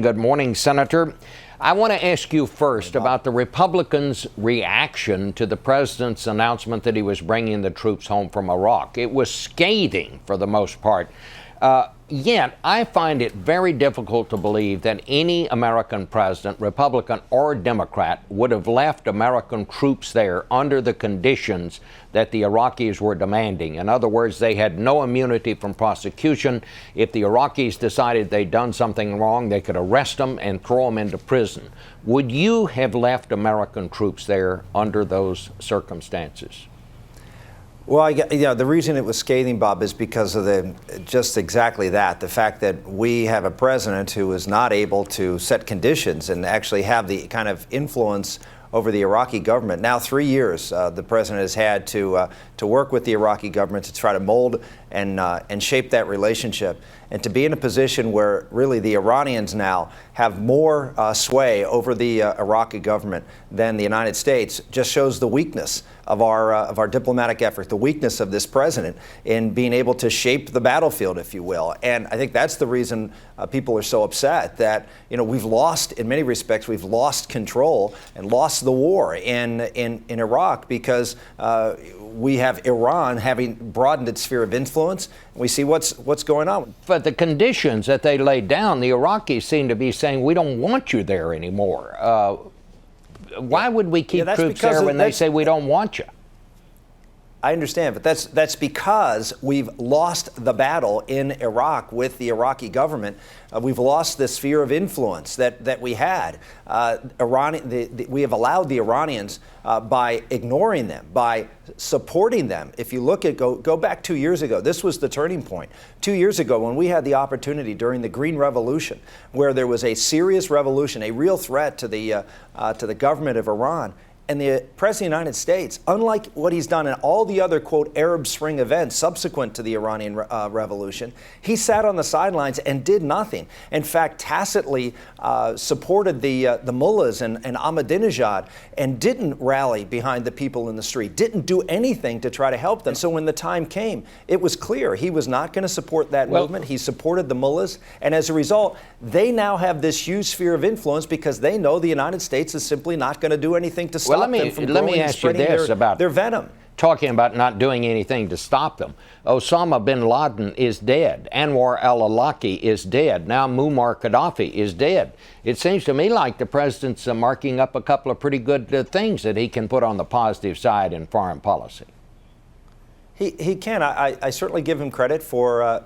Good morning, Senator. I want to ask you first about the Republicans' reaction to the president's announcement that he was bringing the troops home from Iraq. It was scathing for the most part. Yet, I find it very difficult to believe that any American president, Republican or Democrat, would have left American troops there under the conditions that the Iraqis were demanding. In other words, they had no immunity from prosecution. If the Iraqis decided they'd done something wrong, they could arrest them and throw them into prison. Would you have left American troops there under those circumstances? Well, the reason it was scathing, Bob, is because of just exactly that, the fact that we have a president who is not able to set conditions and actually have the kind of influence over the Iraqi government. Now, 3 years the president has had to work with the Iraqi government to try to mold and shape that relationship, and to be in a position where really the Iranians now have more sway over the Iraqi government than the United States just shows the weakness of our diplomatic effort, the weakness of this president in being able to shape the battlefield, if you will. And I think that's the reason people are so upset that, we've lost, in many respects, we've lost control and lost the war in Iraq because we have Iran having broadened its sphere of influence. We see what's going on. But the conditions that they laid down, the Iraqis seem to be saying, we don't want you there anymore. Why would we keep troops there when they say we don't want you? I understand, but that's because we've lost the battle in Iraq with the Iraqi government. We've lost the sphere of influence that we had. We have allowed the Iranians by ignoring them, by supporting them. If you look at go back 2 years ago, this was the turning point. 2 years ago, when we had the opportunity during the Green Revolution, where there was a serious revolution, a real threat to the government of Iran. And the President of the United States, unlike what he's done in all the other, quote, Arab Spring events subsequent to the Iranian revolution, he sat on the sidelines and did nothing. In fact, tacitly supported the mullahs and Ahmadinejad and didn't rally behind the people in the street, didn't do anything to try to help them. So when the time came, it was clear he was not going to support that movement. He supported the mullahs. And as a result, they now have this huge sphere of influence because they know the United States is simply not going to do anything to stop them from growing and spreading their venom. Talking about not doing anything to stop them. Osama bin Laden is dead. Anwar al-Awlaki is dead. Now Muammar Gaddafi is dead. It seems to me like the president's marking up a couple of pretty good things that he can put on the positive side in foreign policy. He can. I certainly give him credit for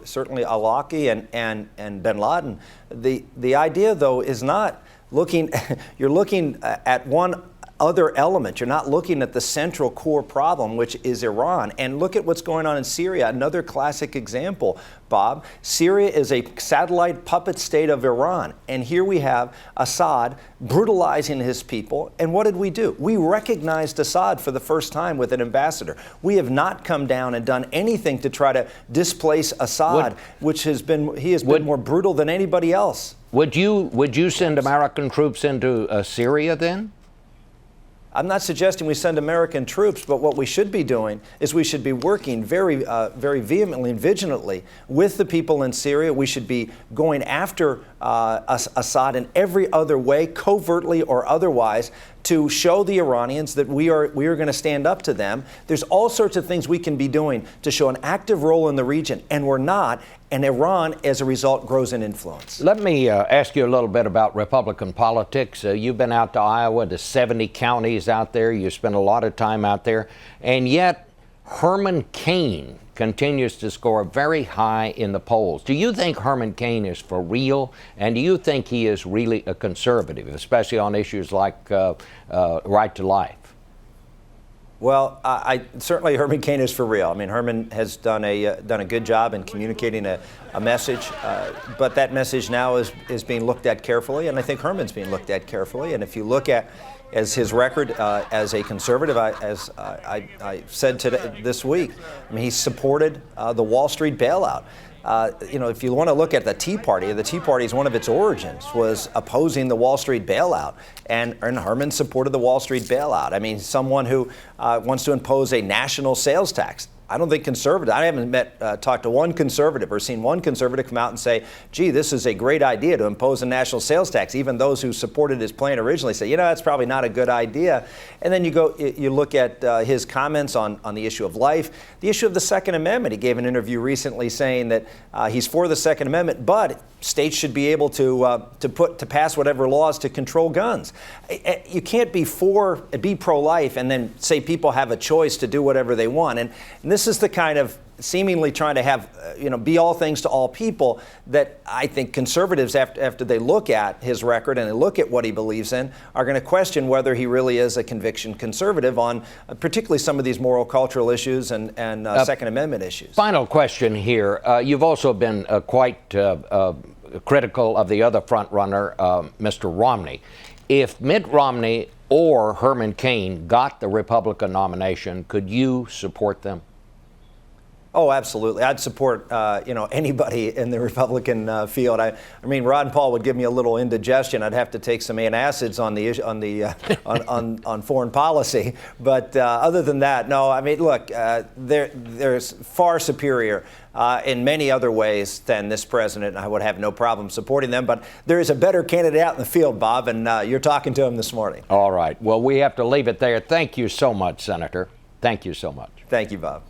certainly al-Awlaki and bin Laden. The idea, though, is not looking. You're looking at one other element. You're not looking at the central core problem, which is Iran. And look at what's going on in Syria, another classic example, Bob. Syria is a satellite puppet state of Iran. And here we have Assad brutalizing his people. And what did we do? We recognized Assad for the first time with an ambassador. We have not come down and done anything to try to displace Assad, he has been more brutal than anybody else. Would you send American troops into Syria then? I'm not suggesting we send American troops, but what we should be doing is we should be working very vehemently and vigilantly with the people in Syria. We should be going after Assad in every other way, covertly or otherwise, to show the Iranians that we are going to stand up to them. There's all sorts of things we can be doing to show an active role in the region, and we're not. And Iran, as a result, grows in influence. Let me ask you a little bit about Republican politics. You've been out to Iowa, to 70 counties out there. You spent a lot of time out there. And yet, Herman Cain continues to score very high in the polls. Do you think Herman Cain is for real? And do you think he is really a conservative, especially on issues like right to life? Well, certainly Herman Cain is for real. I mean, Herman has done a good job in communicating a message, but that message now is being looked at carefully, and I think Herman's being looked at carefully. And if you look at as his record as a conservative, as I said this week, I mean, he supported the Wall Street bailout. If you want to look at the Tea Party's one of its origins was opposing the Wall Street bailout, and Herman supported the Wall Street bailout. I mean, someone who wants to impose a national sales tax. I don't think conservative. I haven't talked to one conservative or seen one conservative come out and say, gee, this is a great idea to impose a national sales tax. Even those who supported his plan originally say, that's probably not a good idea. And then you look at his comments on the issue of life, the issue of the Second Amendment. He gave an interview recently saying that he's for the Second Amendment, but states should be able to pass whatever laws to control guns. You can't be pro-life and then say people have a choice to do whatever they want. And this is the kind of seemingly trying to have, be all things to all people that I think conservatives, after they look at his record and they look at what he believes in, are going to question whether he really is a conviction conservative on particularly some of these moral cultural issues and Second Amendment issues. Final question here. You've also been quite critical of the other front runner, Mr. Romney. If Mitt Romney or Herman Cain got the Republican nomination, could you support them? Oh, absolutely. I'd support anybody in the Republican field. I mean, Ron Paul would give me a little indigestion. I'd have to take some antacids on foreign policy. But other than that, no. I mean, look, there's far superior in many other ways than this president. I would have no problem supporting them. But there is a better candidate out in the field, Bob, and you're talking to him this morning. All right. Well, we have to leave it there. Thank you so much, Senator. Thank you so much. Thank you, Bob.